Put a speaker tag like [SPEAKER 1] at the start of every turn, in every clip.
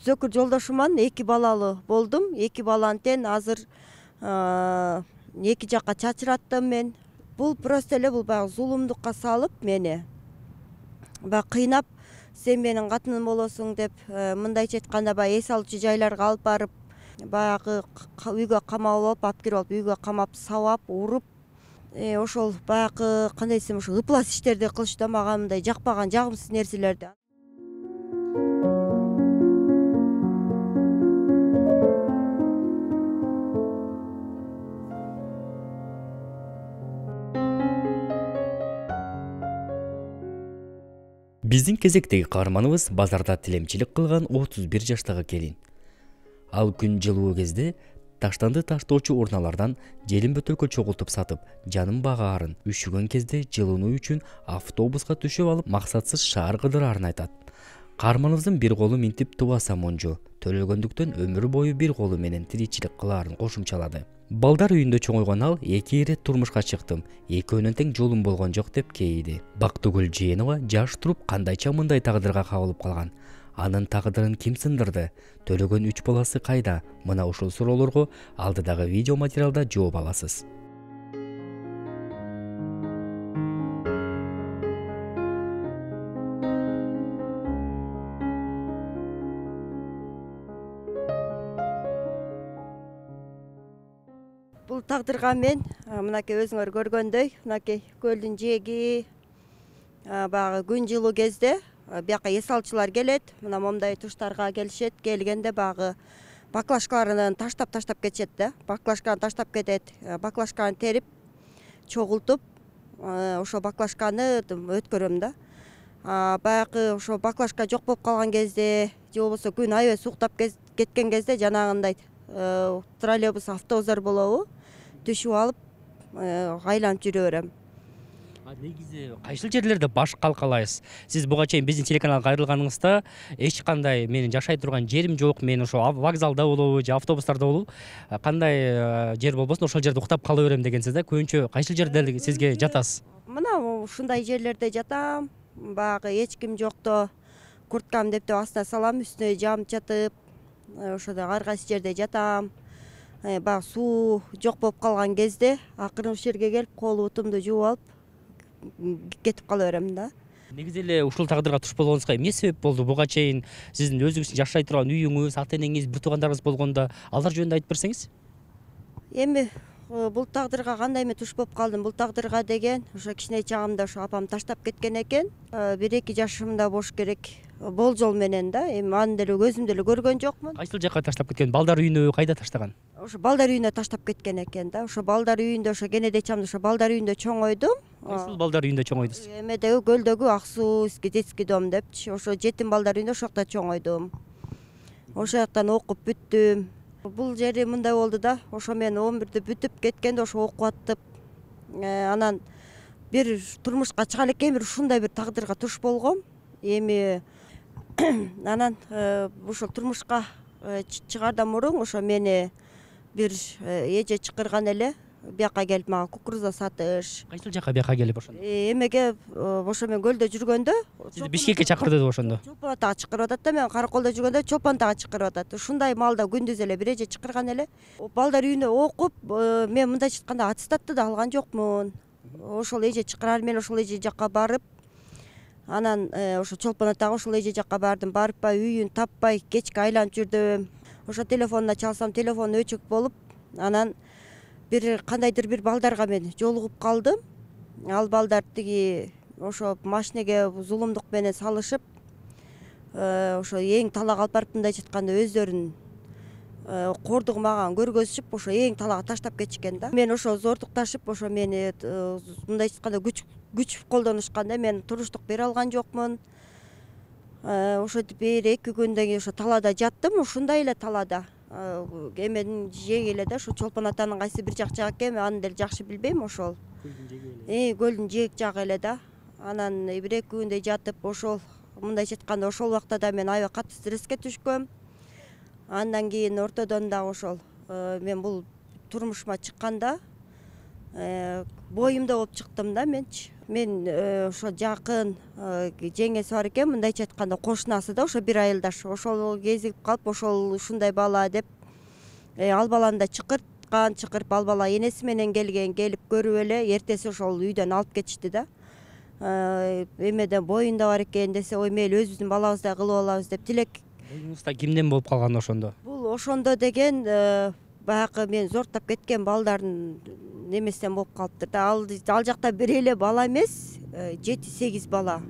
[SPEAKER 1] түзөкүр жолдошуман 2 балалуу болдум. 2 баланы тең азыр 2 жакка чачыраттым мен. Бул просто эле бул баягы зулумдукка салып мени. Баягы кыйнап, сен менин катыным болосуң деп, мындайча айтканда баягы эс алуучу жайларга алып барып, баягы үйгө камап алып кирип алып, үйгө камап, сабап, уруп, ошол баягы кандай десем, ошо ыплас иштерди кылышты, мага мындай жакпаган, жагымсыз нерселерди.
[SPEAKER 2] Биздин кезектеги каарманыбыз базарда тилемчилик кылган 31 жаштагы келин. Ал күн жылуу кезде таштанды таштоочу урналардан желим бөтөлкө чогултуп сатып, жанын багаарын, үшүгөн кезде жылынуу үчүн автобуска түшүп алып, максатсыз шаар кыдыраарын айтат. Каарманыбыздын бир колу минтип тубаса монжо, төлөгөндүктөн өмүр бою бир колу менен тиричилик кылаарын кошумчалады. Балдар үйүндө чоңойгон ал 2 ирет турмушка чыктым, экөөнүн тең жолум болгон жок деп кейиди. Бактыгүл Жээнова жаш туруп кандайча мындай тагдырга кабылып калган? Анын тагдырын ким сындырды? Төлөгөн 3 баласы кайда? Мына ушул суроолорго алдыдагы видео материалда жооп аласыз.
[SPEAKER 1] Бул тагдырга мен мынакей өзүңөр көргөндөй, мынакей көлдүн жээги, баягы күн жылуу кезде бияка эс алчылар келет, мына момундай туштарга келишет, келгенде баягы баклажкаларын таштап кетишет да. Баклажканы таштап кетет, баклажканы терип, чогултуп, ошо баклажканы өткөрөм да. Баягы ошо баклажка жок болуп калган кезде, же болбосо күн аябай сууктап кеткен кезде жанагындай троллейбус, автобустар болобу, түшүп алып, айланып жүрө берем.
[SPEAKER 3] Негизи кайсыл жерлерде баш калкалайсыз? Сиз буга чейин биздин телеканалга кайрылганыңызда эч кандай менин жашай турган жерим жок, мен ошо вокзалда болобу же автобустарда болобу, кандай жер болбосун ошол жерде уктап кала берем дегенсиз да. Көбүнчө кайсыл жерде сизге жатасыз?
[SPEAKER 1] Мына ушундай жерлерде жатам. Баягы эч ким жокто курткамды деп астына салам, үстүнө жаап жатып, ошодо ар кайсы жерде жатам. Баягы суу жок болуп калган кезде акырын ушул жерге келип, кол бутумду жууп алып кетип кала берем да.
[SPEAKER 3] Негизи эле ушул тагдырга туш болгонуңузга эмне себеп болду? Буга чейин сиздин өзүңүз жашай турган үйүңүз, ата энеңиз, бир туугандарыңыз болгондо алар жөнүндө айтып берсеңиз?
[SPEAKER 1] Эми бул тагдырга кандай мен туш болуп калдым? Бул тагдырга деген ошо кичине чагымда ошо апам таштап кеткен экен. 1-2 жашымда болуш керек. Болжол менен да. Эми аны деле өзүм деле көргөн жокмун.
[SPEAKER 3] Кайсыл жакка таштап кеткен? Балдар үйүнө кайда таштаган?
[SPEAKER 1] Ошо балдар үйүнө таштап кеткен экен да. Ошо балдар үйүндө, ошо кенеде чамда ошо балдар үйүндө чоңойдум.
[SPEAKER 3] Кайсыл балдар үйүндө чоңойдуз?
[SPEAKER 1] Эмедеги көлдөгү Ак суу детский дом депчи. Ошо жетим балдар үйүндө ошол жакта чоңойдум. Ошол жактан окуп бүттүм. Бул жери мындай болду да. Ошо мен 11-де бүтүп кеткенде ошо окуп аттып, анан бир турмушка чыга элекем, бир ушундай бир тагдырга туш болгом. Эми анан ушул турмушка чыгардан мурун ошо мени бир эже чакырган эле, бияка келип мага кукуруза сатыш.
[SPEAKER 3] Кайсыл жакка бияка келип ошондо?
[SPEAKER 1] Эмеге ошо мен көлдө жүргөндө
[SPEAKER 3] Сизди Бишкекке чакырды деп ошондо?
[SPEAKER 1] Чолпон атага чакырып атат да, мен Караколдо жүргөндө Чолпон атага чакырып атат. Ушундай маалда күндүз эле бир эже чакырган эле. Балдар үйүндө окуп, мен мындайча айтканда аттестатты да алган жокмун. Ошол эже чакырар, мен ошол эже жакка барып, анан ошо Чолпон атага ошол эже жакка бардым. Барпай, үйүн таппай, кечке айланып жүрдүм. Ошо телефонуна чалсам, телефону өчүк болуп, анан бир кандайдыр бир балдарга мен жолугуп калдым. Ал балдар тиги ошо машинеге зулумдук менен салышып, ошо эң талаага алып барып, мындайча айтканда өздөрүнүн кордугу маган көргөзүшүп, ошо эң талаага таштап кетишкен да. Мен ошо зордукташып, ошо мени мындайча айтканда күч колдонушкан да. Мен туруштук бере алган жокмун. Ошо бир 2 күндөн кийин ошо талаада жаттым, ушундай эле талаада. Эменин жеги эле да, ошо Чолпон атанын кайсы бир жак жагы экен, аны деле жакшы билбейм ошол. Көлдүн жээк жагы эле да. Анан 1-2 күндөй жатып, ошол мындайча айтканда ошол убакта да мен аябай катуу стресске түшкөм. Андан кийин ортодон дагы ошол мен бул турмушума чыкканда боюмда болуп чыктым да менчи. мен ошо жакын жеңеси бар экен, мындайча айтканда кошунасы да, ошо бир айылдаш. Ошол кезигип калып, ошол ушундай бала деп ал баланы да чакырып ал бала энеси менен келген, келип көрүп эле эртеси ошол үйдөн алып кетишти да. Эмеден боюнда бар экен десе, ой мейли өзүбүздүн балабыздай кылып алабыз деп тилек.
[SPEAKER 3] Боюңузда кимден болуп калган ошондо?
[SPEAKER 1] Бул ошондо деген баягы мен зорттоп кеткен балдардын немесинен болуп калыптыр да. Ал жакта бир эле бала эмес, 7-8 бала.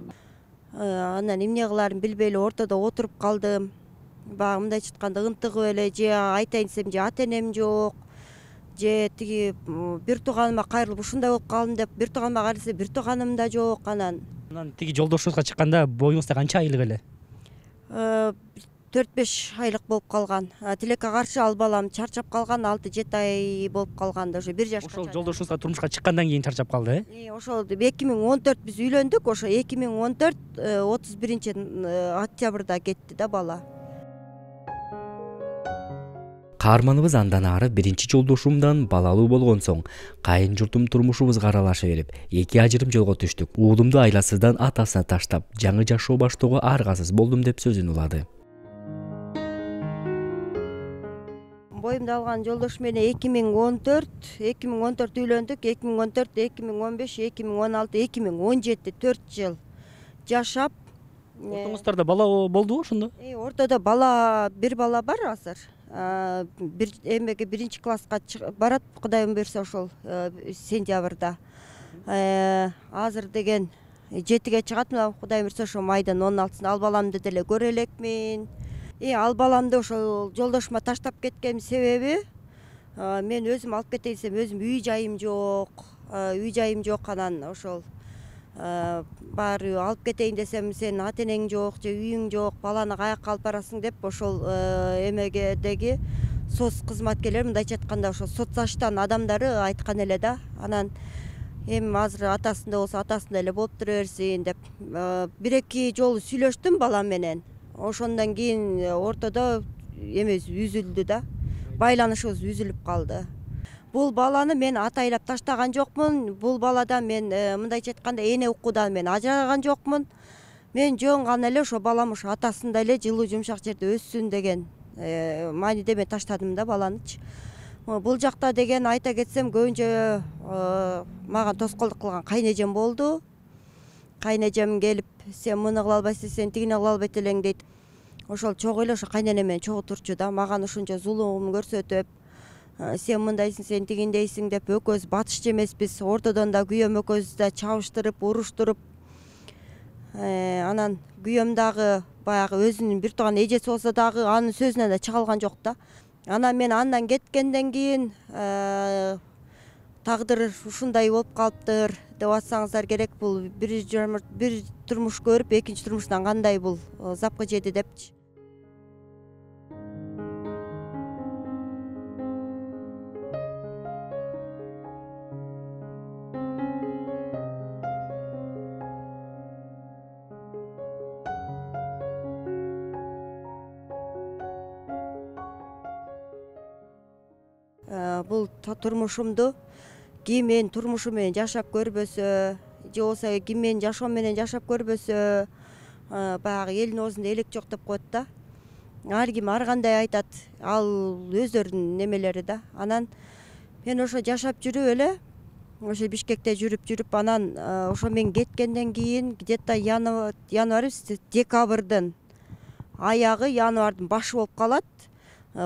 [SPEAKER 1] Анан эмне кылаарын билбей эле ортодо отуруп калдым. Баягы мындайча айтканда ынтыгып эле, же айтайын десем же ата энем жок, же тиги бир тууганыма кайрылып ушундай болуп калдым деп, бир тууганыма кайрылса бир тууганым да жок. Анан
[SPEAKER 3] Тиги жолдошуңузга чыкканда боюңузда канча айлык эле?
[SPEAKER 1] 4-5 айлык болуп калган. Тилекке каршы ал балам чарчап калган, 6-7 ай болуп калган да, ошо 1 жашка.
[SPEAKER 3] Ошол жолдошуңузга турмушка чыккандан кийин чарчап калды,
[SPEAKER 1] Ошол 2014 биз үйлөндүк, ошо 2014 31-октябрда кетти да бала.
[SPEAKER 2] Каарманыбыз андан ары биринчи жолдошумдан балалуу болгон соң кайын журтум турмушубузга аралаша берип, эки ажырым жолго түштүк. Уулумду айласыздан атасына таштап, жаңы жашоо баштоого аргасыз болдум деп сөзүн улады.
[SPEAKER 1] Боюмду алган жолдош менен 2014 үйлөндүк, 2014, 2015, 2016, 2017 4 жыл жашап.
[SPEAKER 3] Ортоңуздарда бала болдубу ошондо?
[SPEAKER 1] Ортодо бала, бир бала бар азыр. Эмеге 1-класска барат, Кудайым берсе ошол сентябрда. Азыр деген 7-ге чыгат, мына Кудайым берсе ошо майдын 16-сында ал баламды деле көрө элекмин. Ал баламды ошол жолдошума таштап кеткем себеби мен өзүм алып кетейин десем өзүм үй жайым жок, анан ошол баары алып кетейин десем сен ата энең жок же үйүң жок, баланы каяка алып барасың деп ошол эмегедеги соц кызматкерлери, мындайча айтканда ошол соцаштан адамдары айткан эле да. Анан эми азыр атасында болсо атасында эле болуп тура берсин деп 1-2 жолу сүйлөштүм бала менен. Ошондон кийин ортодо эмебиз үзүлдү да, байланышыбыз үзүлүп калды. Бул баланы мен атайлап таштаган жокмун. Бул баладан мен мындайча айтканда эне укудан мен ажыраган жокмун. Мен жөн гана эле ошо балам ошо атасында эле жылуу жумшак жерде өссүн деген мааниде мен таштадым да баланычы. Бул жакта деген айта кетсем көбүнчө мага тоскоолдук кылган кайнэжем болду. Кайнэжем келип, сен муну кыла албайсың, сен тигини кыла албайт элең дейт. Ошол чогуу эле ошо кайненем менен чогуу турчу да, мага ушунча зулум көрсөтүп, сен мындайсың, сен тигиндейсиң деп экөөбүз батышчы эмеспиз. Ортодон да күйөөм экөөбүздү да чабыштырып, уруштуруп. Анан күйөөм дагы баягы өзүнүн бир тууган эжеси болсо дагы анын сөзүнөн да чыга алган жок да. Анан мен андан кеткенден кийин тагдыр ушундай болуп калыптыр деп атсаңыздар керек. Бул бир турмуш көрүп, экинчи турмуштан кандай бул запкы жеди депчи. Бул турмушумду ким менин турмушум менен жашап көрбөсө, же болбосо ким менин жашоом менен жашап көрбөсө, баягы элдин оозунда элек жок деп коет да. Ар ким ар кандай айтат, ал өздөрүнүн немелери да. Анан мен ошо жашап жүрүп эле, ошо Бишкекте жүрүп, анан ошо мен кеткенден кийин где-то декабрдын аягы, январдын башы болуп калат.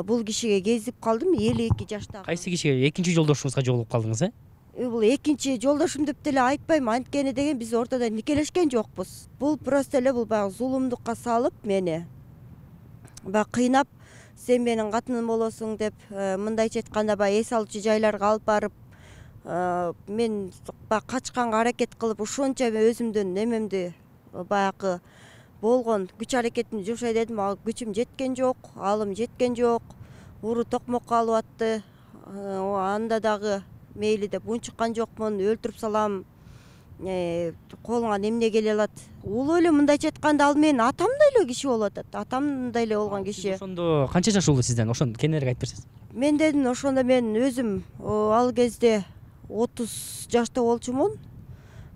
[SPEAKER 1] Бул кишиге кезип калдым, 52 жаштагы.
[SPEAKER 3] Кайсы кишиге? Экинчи жолдошуңузга жолугуп калдыңыз,
[SPEAKER 1] Бул экинчи жолдошум деп деле айтпайм, анткени деген биз ортодо никелешкен жокпуз. Бул просто эле бул баягы зулумдукка салып мени, баягы кыйнап, сен менин катыным болосуң деп, мындайча айтканда баягы эс алуучу жайларга алып барып, мен баягы качканга аракет кылып, ушунча өзүмдүн немемди баягы болгон күч аракетимди жумшай дедим, ал күчүм жеткен жок, алым жеткен жок, уру токмокко алып атты. Анда дагы мейли деп унчуккан жокмун, өлтүрүп салам, колуңан эмне келе алат. Улуу эле мындайча айтканда ал менин атамдай эле киши болуп атат, атамдай эле болгон киши.
[SPEAKER 3] Ошондо канча жаш болду сизден? Ошону кененирээк айтып берсеңиз.
[SPEAKER 1] Мен дедим, ошондо мен өзүм ал кезде 30 жашта болчумун.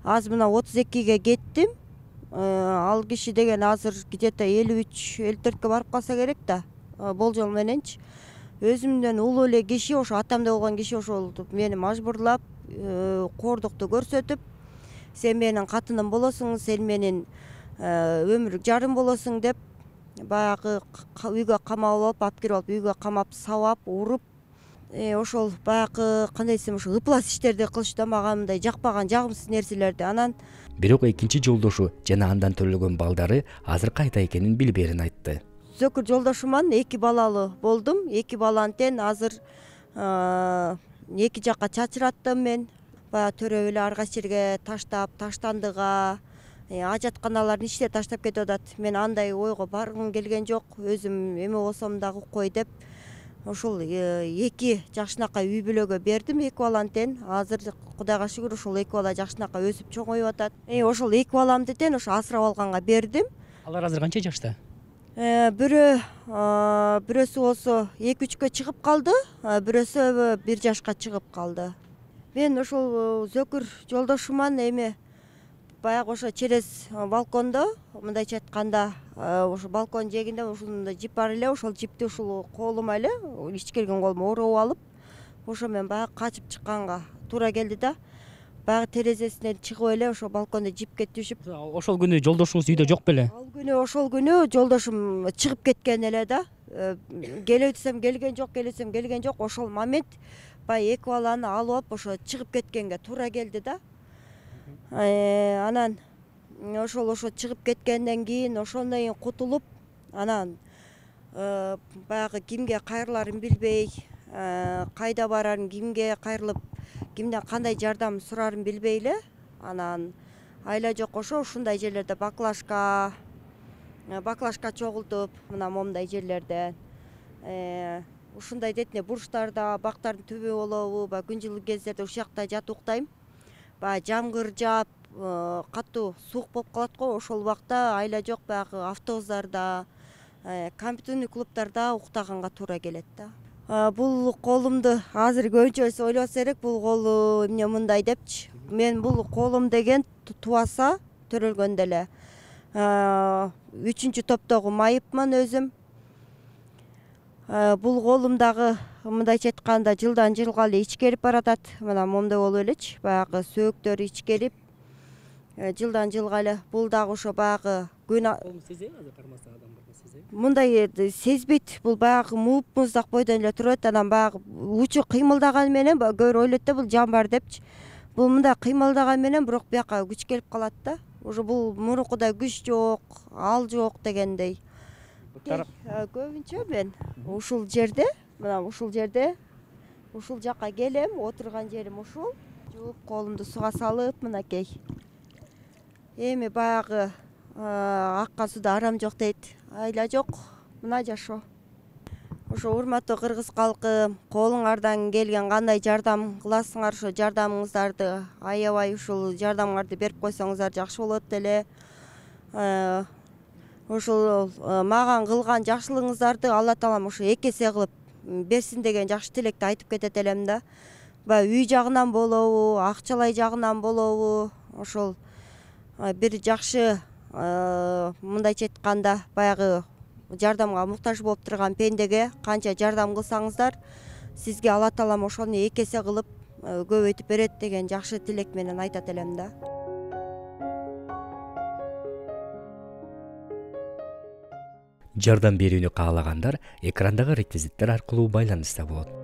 [SPEAKER 1] азыр мына 32-ге кеттим. Ал киши деген азыр где-то 53-54-ке барып калса керек да, болжол мененчи. Өзүмдөн улуу эле киши, ошо атамда болгон киши ошол мени мажбурлап, кордукту көрсөтүп, сен менин катыным болосуң, сен менин өмүрлүк жарым болосуң деп, баягы үйгө камап алып кирип алып, үйгө камап, сабап, уруп, ошол баягы кандай десем, ошо ыплас иштерди кылышты, мага мындай жакпаган, жагымсыз нерселерди. Анан
[SPEAKER 2] Бирок экинчи жолдошу жана андан төрөлгөн балдары азыр кайда экенин билбээрин айтты.
[SPEAKER 1] Зөкүр жолдошуман 2 балалуу болдум. 2 баланы тең азыр 2 жакка чачыраттым мен. Баягы төрөп эле ар кайсы жерге таштап, таштандыга, ажатканаларын ичте таштап кетип атат. Мен андай ойго баргым келген жок. Өзүм эме болсом дагы кой деп, ошол 2 жакшынакай үй бүлөгө бердим 2 баланы тең. Азыр Кудайга шүгүр ошол 2 бала жакшынакай өсүп чоңоюп атат. Ошол 2 баламды тең ошо асырап алганга бердим.
[SPEAKER 3] Алар азыр канча жашта?
[SPEAKER 1] Бирөөсү болсо 2-3кө чыгып калды, бирөөсү 1 жашка чыгып калды. Мен ошол Зөкүр жолдошуман эме баягы ошо через балкондо, мындайча айтканда, ошо балкон жээгинде ушундай жип бар эле, ошол жипти ушул колума эле, ичкирген колума ороп алып, ошо мен баягы качып чыкканга туура келди да. Баягы терезесинен чыгып эле ошо балкондо жипке түшүп.
[SPEAKER 3] Ошол күнү жолдошуңуз үйдө жок беле?
[SPEAKER 1] Ошол күнү жолдошум чыгып кеткен эле да. Келе десем келген жок, келесем келген жок. Ошол момент баягы 2 баланы алып алып ошо чыгып кеткенге туура келди да. Анан ошо чыгып кеткенден кийин ошондон кийин кутулуп, анан баягы кимге кайрыларын билбей, кайда барарын, кимге кайрылып, кимден кандай жардам сурарын билбей эле, анан айла жок ошо ушундай жерлерде баклажка чогултуп, мына момундай жерлерде, ушундай детине бурчтарда, бактардын түбү болобу, баягы күн жылы кездерде ушул жакта жатып уктайм. Баягы жамгыр жаап, катуу суук болуп калат го, ошол убакта айла жок баягы автобустарда, компьютерный клубтарда уктаганга туура келет да. Бул колумду азыр көбүнчөсү ойлобосо керек, бул колу эмне мындай депчи. Мен бул колум деген тубаса төрөлгөндө эле 3-чү топтогу майыпмын өзүм. Бул колум дагы мындайча айтканда жылдан жылга эле ичкерип баратат. Мына момундай болуп элечи, баягы сөөктөрү ичкерип, жылдан жылга эле. Бул дагы ошо баягы мындай сезбейт, бул баягы муздак бойдон эле турат. Анан баягы учу кыймылдаган менен көбүрөөк ойлойт да, бул жан бар депчи. Бул мындай кыймылдаган менен бирок бияка күч келип калат да. Уже бул мурункудай күч жок, ал жок дегендей. Көбүнчө мен ушул жерде, мына ушул жерде, ушул жакка келем, отурган жерим ушул. Жууп колумду суга салып, мынакей. Эми баягы акка суда арам жок дейт. Айла жок, мына жашоо. Ошо урматтуу кыргыз калкы, колуңардан келген кандай жардам кыласыңар, ошо жардамыңыздарды аябай ушул жардамыңарды берип койсоңуздар жакшы болот эле. Ошол мага кылган жакшылыгыңыздарды Алла таалам ошо 2 эсе кылып берсин деген жакшы тилекти айтып кетет элем да. Баягы үй жагынан болобу, акчалай жагынан болобу, ошол бир жакшы мындайча айтканда баягы жардамга муктаж болуп турган пендеге канча жардам кылсаңыздар, сизге Алла таалам ошону 2 эсе кылып көбөйтүп берет деген жакшы тилек менен айтат элем да.
[SPEAKER 2] Жардам берүүнү каалагандар экрандагы реквизиттер аркылуу байланыста болот.